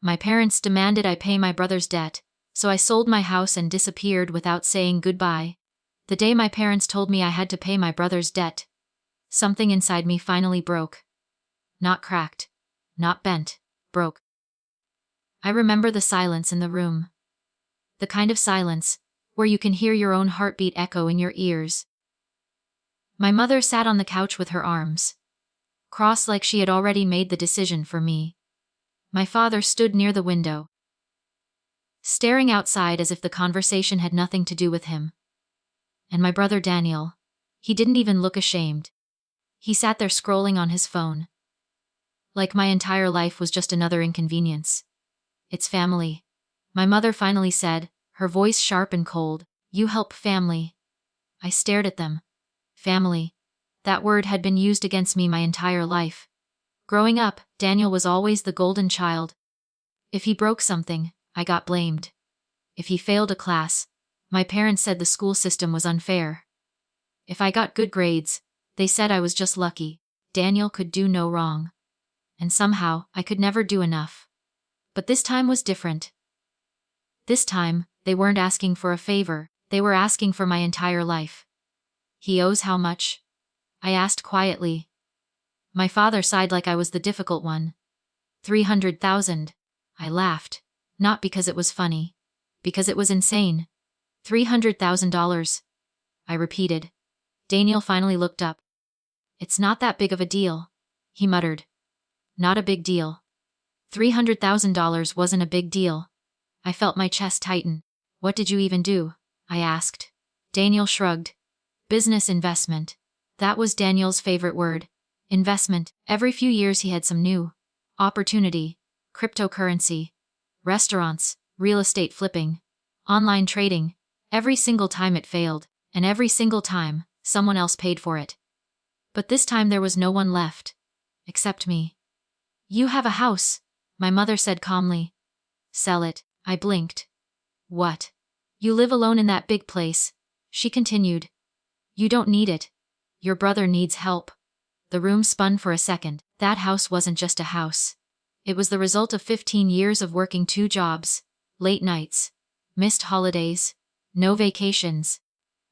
My parents demanded I pay my brother's debt, so I sold my house and disappeared without saying goodbye. The day my parents told me I had to pay my brother's debt, something inside me finally broke. Not cracked, not bent, broke. I remember the silence in the room. The kind of silence where you can hear your own heartbeat echo in your ears. My mother sat on the couch with her arms crossed like she had already made the decision for me. My father stood near the window, staring outside as if the conversation had nothing to do with him. And my brother Daniel, he didn't even look ashamed. He sat there scrolling on his phone. Like my entire life was just another inconvenience. It's family. My mother finally said, her voice sharp and cold. You help family. I stared at them. Family. That word had been used against me my entire life. Growing up, Daniel was always the golden child. If he broke something, I got blamed. If he failed a class, my parents said the school system was unfair. If I got good grades, they said I was just lucky. Daniel could do no wrong. And somehow, I could never do enough. But this time was different. This time, they weren't asking for a favor, they were asking for my entire life. He owes how much? I asked quietly. My father sighed like I was the difficult one. 300,000. I laughed. Not because it was funny. Because it was insane. $300,000. I repeated. Daniel finally looked up. It's not that big of a deal, he muttered. Not a big deal. $300,000 wasn't a big deal. I felt my chest tighten. What did you even do? I asked. Daniel shrugged. Business investment. That was Daniel's favorite word. Investment. Every few years he had some new opportunity. Cryptocurrency. Restaurants. Real estate flipping. Online trading. Every single time it failed, and every single time, someone else paid for it. But this time there was no one left. Except me. You have a house, my mother said calmly. Sell it. I blinked. What? You live alone in that big place, she continued. You don't need it. Your brother needs help. The room spun for a second. That house wasn't just a house. It was the result of 15 years of working 2 jobs, late nights, missed holidays, no vacations.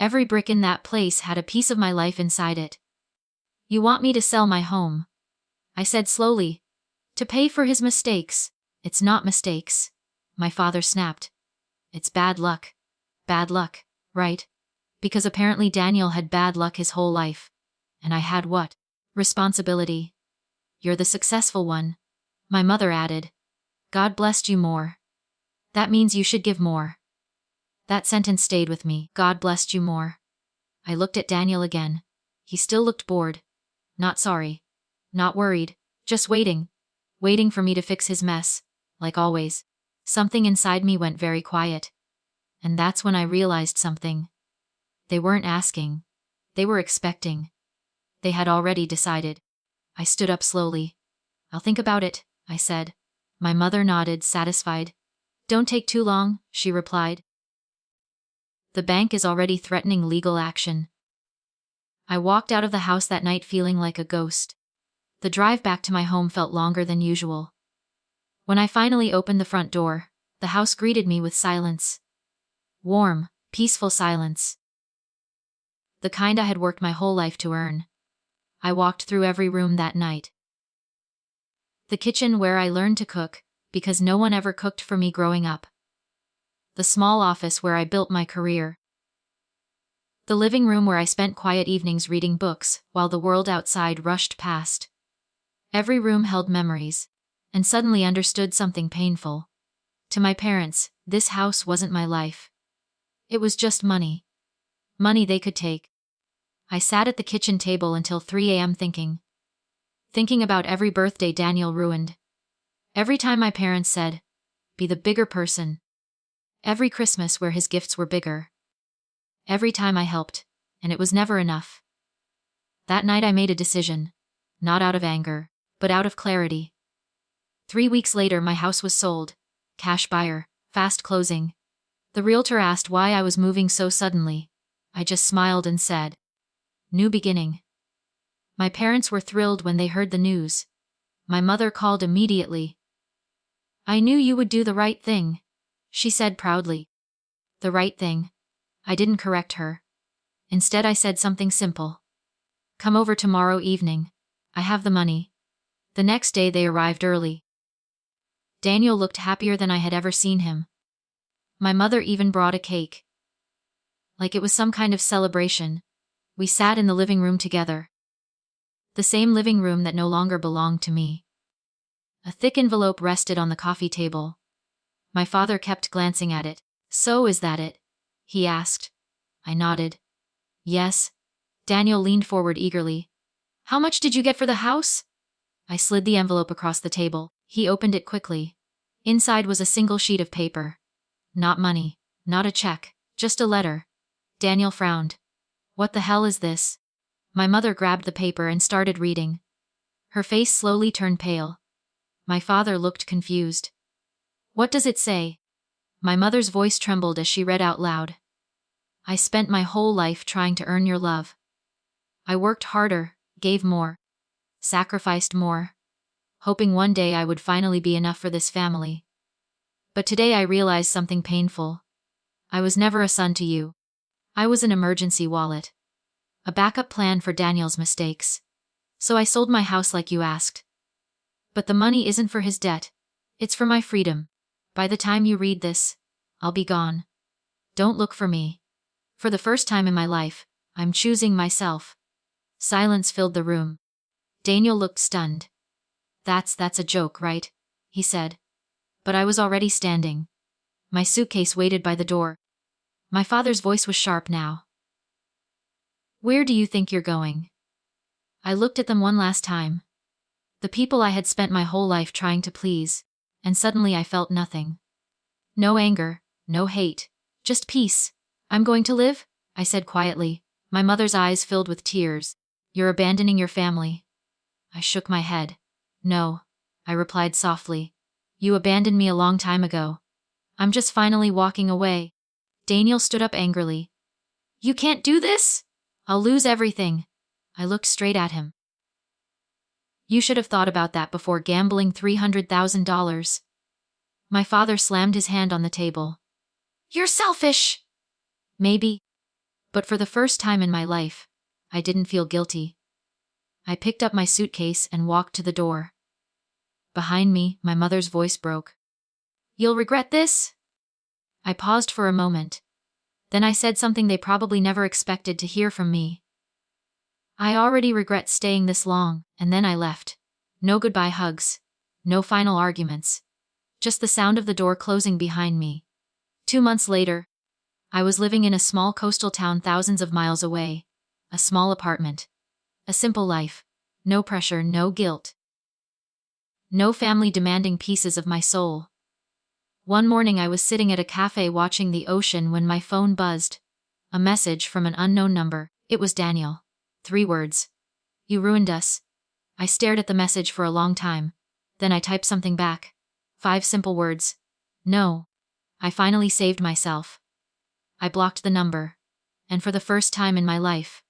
Every brick in that place had a piece of my life inside it. You want me to sell my home? I said slowly. To pay for his mistakes. It's not mistakes. My father snapped. It's bad luck. Bad luck, right? Because apparently Daniel had bad luck his whole life. And I had what? Responsibility. You're the successful one, my mother added. God blessed you more. That means you should give more. That sentence stayed with me. God blessed you more. I looked at Daniel again. He still looked bored. Not sorry. Not worried. Just waiting. Waiting for me to fix his mess. Like always. Something inside me went very quiet. And that's when I realized something. They weren't asking. They were expecting. They had already decided. I stood up slowly. I'll think about it, I said. My mother nodded, satisfied. Don't take too long, she replied. The bank is already threatening legal action. I walked out of the house that night feeling like a ghost. The drive back to my home felt longer than usual. When I finally opened the front door, the house greeted me with silence. Warm, peaceful silence. The kind I had worked my whole life to earn. I walked through every room that night. The kitchen where I learned to cook, because no one ever cooked for me growing up. The small office where I built my career. The living room where I spent quiet evenings reading books while the world outside rushed past. Every room held memories, and suddenly understood something painful. To my parents, this house wasn't my life. It was just money. Money they could take. I sat at the kitchen table until 3 a.m. thinking about every birthday Daniel ruined. Every time my parents said, be the bigger person. Every Christmas where his gifts were bigger. Every time I helped, and it was never enough. That night I made a decision, not out of anger, but out of clarity. 3 weeks later my house was sold. Cash buyer, fast closing. The realtor asked why I was moving so suddenly. I just smiled and said, new beginning. My parents were thrilled when they heard the news. My mother called immediately. I knew you would do the right thing, she said proudly. The right thing. I didn't correct her. Instead, I said something simple. Come over tomorrow evening. I have the money. The next day they arrived early. Daniel looked happier than I had ever seen him. My mother even brought a cake. Like it was some kind of celebration. We sat in the living room together. The same living room that no longer belonged to me. A thick envelope rested on the coffee table. My father kept glancing at it. So is that it? He asked. I nodded. Yes. Daniel leaned forward eagerly. How much did you get for the house? I slid the envelope across the table. He opened it quickly. Inside was a single sheet of paper. Not money, not a check, just a letter. Daniel frowned. What the hell is this? My mother grabbed the paper and started reading. Her face slowly turned pale. My father looked confused. What does it say? My mother's voice trembled as she read out loud. I spent my whole life trying to earn your love. I worked harder, gave more, sacrificed more, hoping one day I would finally be enough for this family. But today I realized something painful. I was never a son to you. I was an emergency wallet. A backup plan for Daniel's mistakes. So I sold my house like you asked. But the money isn't for his debt. It's for my freedom. By the time you read this, I'll be gone. Don't look for me. For the first time in my life, I'm choosing myself. Silence filled the room. Daniel looked stunned. That's a joke, right? He said. But I was already standing. My suitcase waited by the door. My father's voice was sharp now. Where do you think you're going? I looked at them one last time. The people I had spent my whole life trying to please, and suddenly I felt nothing. No anger, no hate, just peace. I'm going to live, I said quietly. My mother's eyes filled with tears. You're abandoning your family. I shook my head. No, I replied softly. You abandoned me a long time ago. I'm just finally walking away. Daniel stood up angrily. You can't do this! I'll lose everything. I looked straight at him. You should have thought about that before gambling $300,000. My father slammed his hand on the table. You're selfish! Maybe. But for the first time in my life, I didn't feel guilty. I picked up my suitcase and walked to the door. Behind me, my mother's voice broke. You'll regret this? I paused for a moment. Then I said something they probably never expected to hear from me. I already regret staying this long, and then I left. No goodbye hugs. No final arguments. Just the sound of the door closing behind me. 2 months later, I was living in a small coastal town thousands of miles away. A small apartment. A simple life. No pressure, no guilt. No family demanding pieces of my soul. One morning I was sitting at a cafe watching the ocean when my phone buzzed. A message from an unknown number. It was Daniel. 3 words. You ruined us. I stared at the message for a long time. Then I typed something back. 5 simple words. No. I finally saved myself. I blocked the number. And for the first time in my life,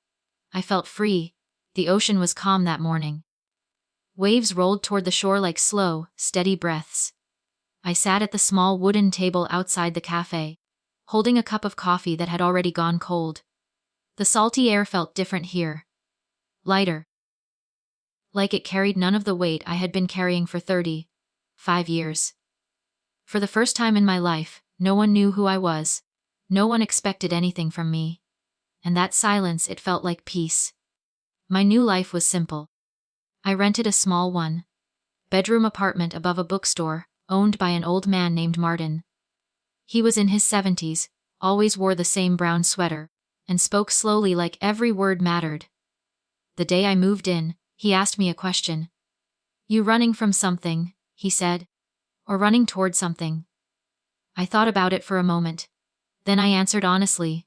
I felt free. The ocean was calm that morning. Waves rolled toward the shore like slow, steady breaths. I sat at the small wooden table outside the cafe, holding a cup of coffee that had already gone cold. The salty air felt different here. Lighter. Like it carried none of the weight I had been carrying for 35 years. For the first time in my life, no one knew who I was. No one expected anything from me. And that silence, it felt like peace. My new life was simple. I rented a small one-bedroom apartment above a bookstore, owned by an old man named Martin. He was in his 70s, always wore the same brown sweater, and spoke slowly like every word mattered. The day I moved in, he asked me a question. You running from something, he said. Or running toward something? I thought about it for a moment. Then I answered honestly.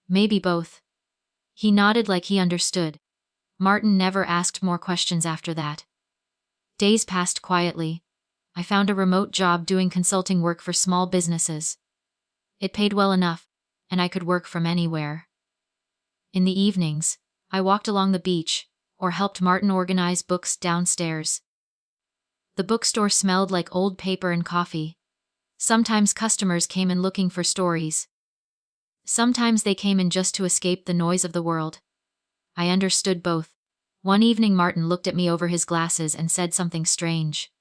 Maybe both. He nodded like he understood. Martin never asked more questions after that. Days passed quietly. I found a remote job doing consulting work for small businesses. It paid well enough, and I could work from anywhere. In the evenings, I walked along the beach, or helped Martin organize books downstairs. The bookstore smelled like old paper and coffee. Sometimes customers came in looking for stories. Sometimes they came in just to escape the noise of the world. I understood both. One evening Martin looked at me over his glasses and said something strange.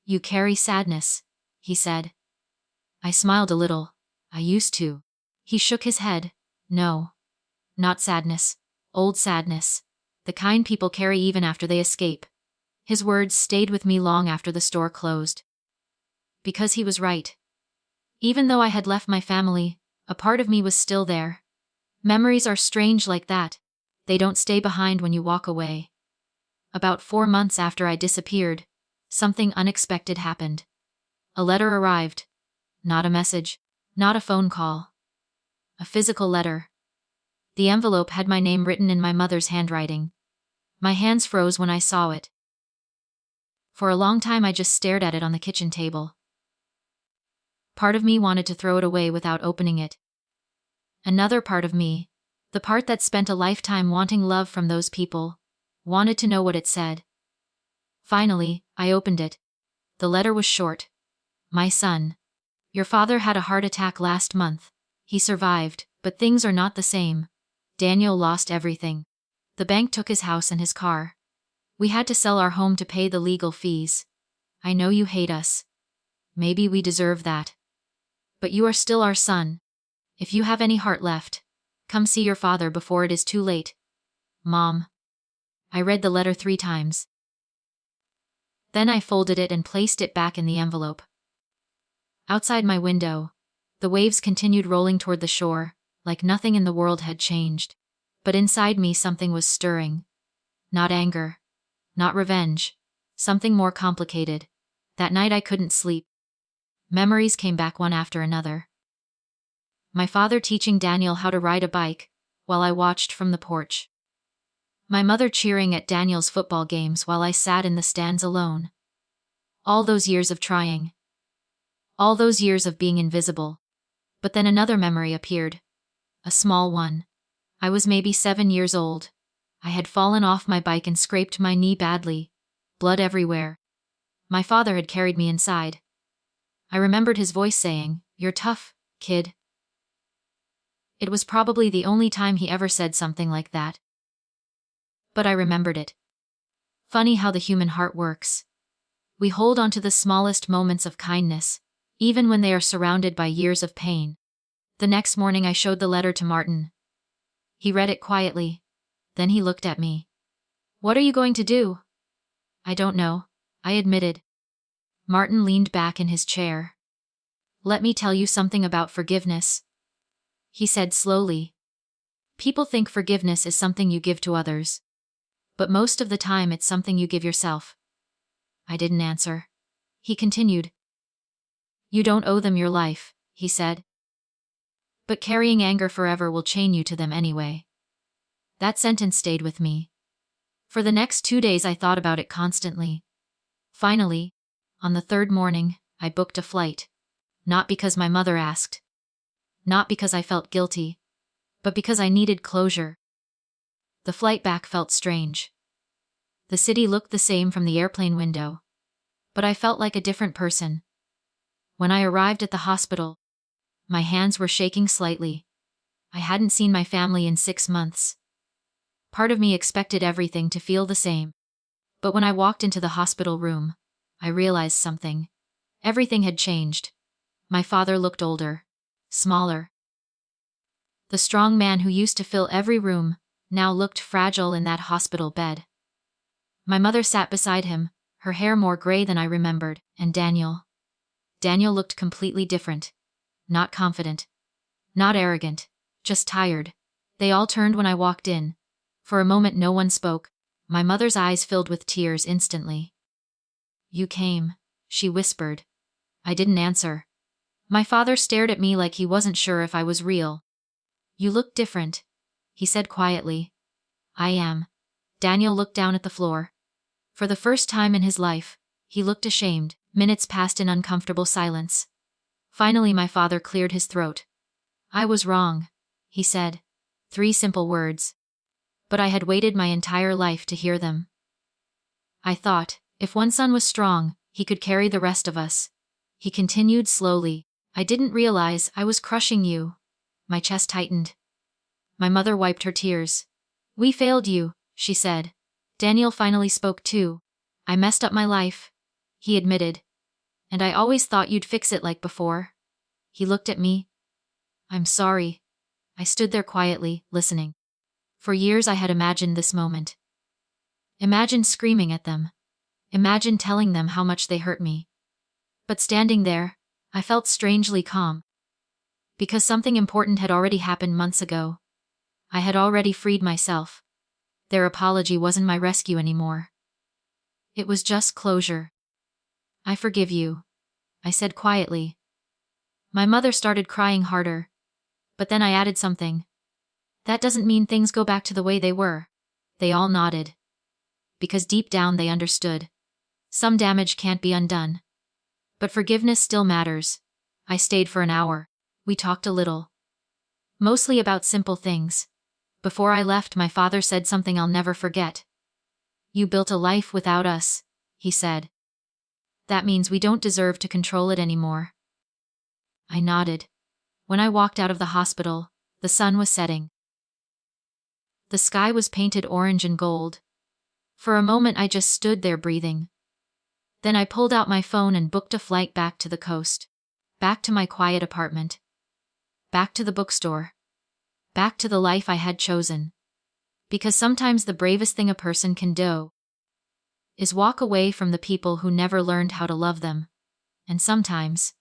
"You carry sadness," he said. I smiled a little. "I used to." He shook his head. "No. Not sadness. Old sadness. The kind people carry even after they escape." His words stayed with me long after the store closed. Because he was right. Even though I had left my family, a part of me was still there. Memories are strange like that. They don't stay behind when you walk away. About 4 months after I disappeared, something unexpected happened. A letter arrived. Not a message. Not a phone call. A physical letter. The envelope had my name written in my mother's handwriting. My hands froze when I saw it. For a long time I just stared at it on the kitchen table. Part of me wanted to throw it away without opening it. Another part of me, the part that spent a lifetime wanting love from those people, wanted to know what it said. Finally, I opened it. The letter was short. "My son. Your father had a heart attack last month. He survived, but things are not the same. Daniel lost everything. The bank took his house and his car. We had to sell our home to pay the legal fees. I know you hate us. Maybe we deserve that. But you are still our son. If you have any heart left, come see your father before it is too late. Mom." I read the letter 3 times. Then I folded it and placed it back in the envelope. Outside my window, the waves continued rolling toward the shore, like nothing in the world had changed. But inside me something was stirring. Not anger. Not revenge. Something more complicated. That night I couldn't sleep. Memories came back one after another. My father teaching Daniel how to ride a bike, while I watched from the porch. My mother cheering at Daniel's football games while I sat in the stands alone. All those years of trying. All those years of being invisible. But then another memory appeared. A small one. I was maybe 7 years old. I had fallen off my bike and scraped my knee badly. Blood everywhere. My father had carried me inside. I remembered his voice saying, "You're tough, kid." It was probably the only time he ever said something like that. But I remembered it. Funny how the human heart works. We hold on to the smallest moments of kindness, even when they are surrounded by years of pain. The next morning I showed the letter to Martin. He read it quietly. Then he looked at me. "What are you going to do?" "I don't know," I admitted. Martin leaned back in his chair. "Let me tell you something about forgiveness," he said slowly. "People think forgiveness is something you give to others. But most of the time it's something you give yourself." I didn't answer. He continued. "You don't owe them your life," he said. "But carrying anger forever will chain you to them anyway." That sentence stayed with me. For the next 2 days I thought about it constantly. Finally, on the 3rd morning, I booked a flight. Not because my mother asked. Not because I felt guilty. But because I needed closure. The flight back felt strange. The city looked the same from the airplane window. But I felt like a different person. When I arrived at the hospital, my hands were shaking slightly. I hadn't seen my family in 6 months. Part of me expected everything to feel the same. But when I walked into the hospital room, I realized something. Everything had changed. My father looked older. Smaller. The strong man who used to fill every room now looked fragile in that hospital bed. My mother sat beside him, her hair more gray than I remembered, and Daniel. Daniel looked completely different. Not confident. Not arrogant. Just tired. They all turned when I walked in. For a moment no one spoke. My mother's eyes filled with tears instantly. "You came," she whispered. I didn't answer. My father stared at me like he wasn't sure if I was real. "You look different," he said quietly. "I am." Daniel looked down at the floor. For the first time in his life, he looked ashamed. Minutes passed in uncomfortable silence. Finally my father cleared his throat. "I was wrong," he said. 3 simple words. But I had waited my entire life to hear them. I thought, if one son was strong, He could carry the rest of us. He continued slowly. I didn't realize I was crushing you. My chest tightened. My mother wiped her tears. We failed you, she said. Daniel finally spoke too. I messed up my life, he admitted. And I always thought you'd fix it like before. He looked at me. I'm sorry. I stood there quietly, listening. For years I had imagined this moment. Imagined screaming at them. Imagined telling them how much they hurt me. But standing there, I felt strangely calm. Because something important had already happened months ago. I had already freed myself. Their apology wasn't my rescue anymore. It was just closure. I forgive you, I said quietly. My mother started crying harder. But then I added something. That doesn't mean things go back to the way they were. They all nodded. Because deep down they understood. Some damage can't be undone. But forgiveness still matters. I stayed for an hour. We talked a little. Mostly about simple things. Before I left, my father said something I'll never forget. You built a life without us, he said. That means we don't deserve to control it anymore. I nodded. When I walked out of the hospital, the sun was setting. The sky was painted orange and gold. For a moment I just stood there breathing. Then I pulled out my phone and booked a flight back to the coast. Back to my quiet apartment. Back to the bookstore. Back to the life I had chosen. Because sometimes the bravest thing a person can do is walk away from the people who never learned how to love them. And sometimes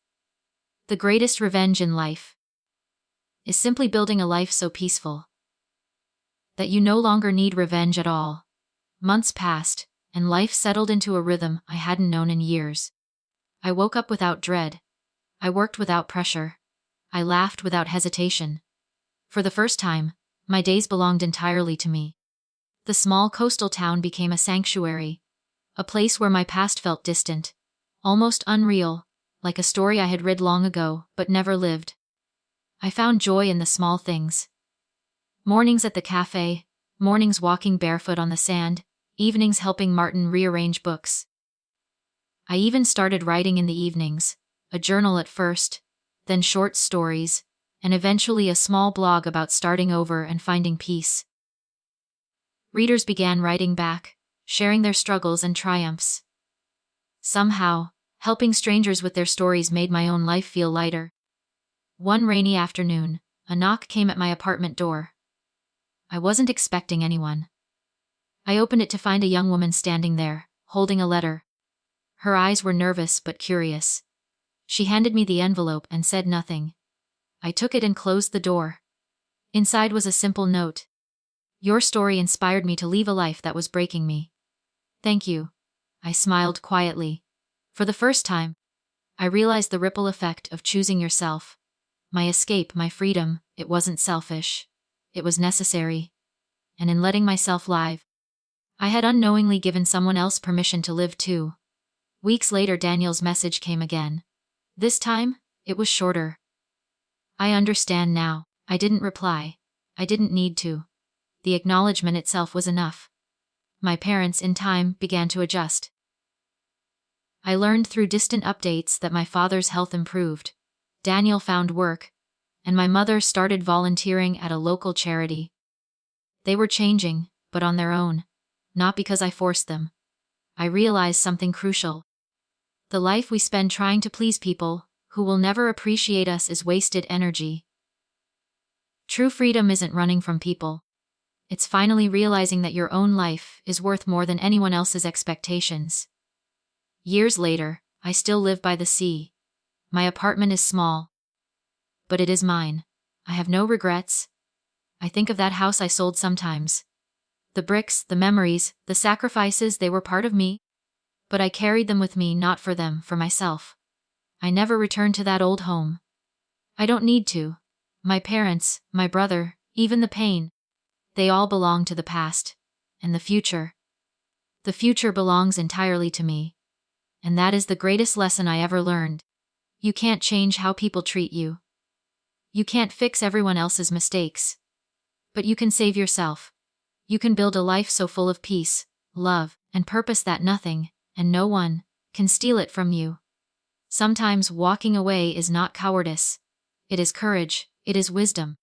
the greatest revenge in life is simply building a life so peaceful that you no longer need revenge at all. Months passed, and life settled into a rhythm I hadn't known in years. I woke up without dread. I worked without pressure. I laughed without hesitation. For the first time, my days belonged entirely to me. The small coastal town became a sanctuary, a place where my past felt distant, almost unreal, like a story I had read long ago but never lived. I found joy in the small things. Mornings at the cafe, mornings walking barefoot on the sand, evenings helping Martin rearrange books. I even started writing in the evenings, a journal at first, then short stories, and eventually a small blog about starting over and finding peace. Readers began writing back, sharing their struggles and triumphs. Somehow, helping strangers with their stories made my own life feel lighter. One rainy afternoon, a knock came at my apartment door. I wasn't expecting anyone. I opened it to find a young woman standing there, holding a letter. Her eyes were nervous but curious. She handed me the envelope and said nothing. I took it and closed the door. Inside was a simple note. Your story inspired me to leave a life that was breaking me. Thank you. I smiled quietly. For the first time, I realized the ripple effect of choosing yourself. My escape, my freedom, it wasn't selfish. It was necessary. And in letting myself live, I had unknowingly given someone else permission to live too. Weeks later, Daniel's message came again. This time, it was shorter. I understand now. I didn't reply. I didn't need to. The acknowledgement itself was enough. My parents, in time, began to adjust. I learned through distant updates that my father's health improved. Daniel found work, and my mother started volunteering at a local charity. They were changing, but on their own, not because I forced them. I realized something crucial. The life we spend trying to please people who will never appreciate us is wasted energy. True freedom isn't running from people. It's finally realizing that your own life is worth more than anyone else's expectations. Years later, I still live by the sea. My apartment is small, but it is mine. I have no regrets. I think of that house I sold sometimes. The bricks, the memories, the sacrifices, they were part of me. But I carried them with me, not for them, for myself. I never returned to that old home. I don't need to. My parents, my brother, even the pain, they all belong to the past. And the future. The future belongs entirely to me. And that is the greatest lesson I ever learned. You can't change how people treat you. You can't fix everyone else's mistakes. But you can save yourself. You can build a life so full of peace, love, and purpose that nothing, and no one, can steal it from you. Sometimes walking away is not cowardice. It is courage, it is wisdom.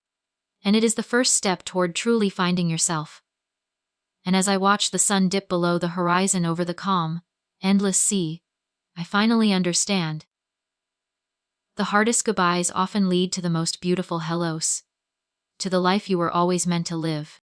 And it is the first step toward truly finding yourself. And as I watch the sun dip below the horizon over the calm, endless sea, I finally understand. The hardest goodbyes often lead to the most beautiful hellos. To the life you were always meant to live.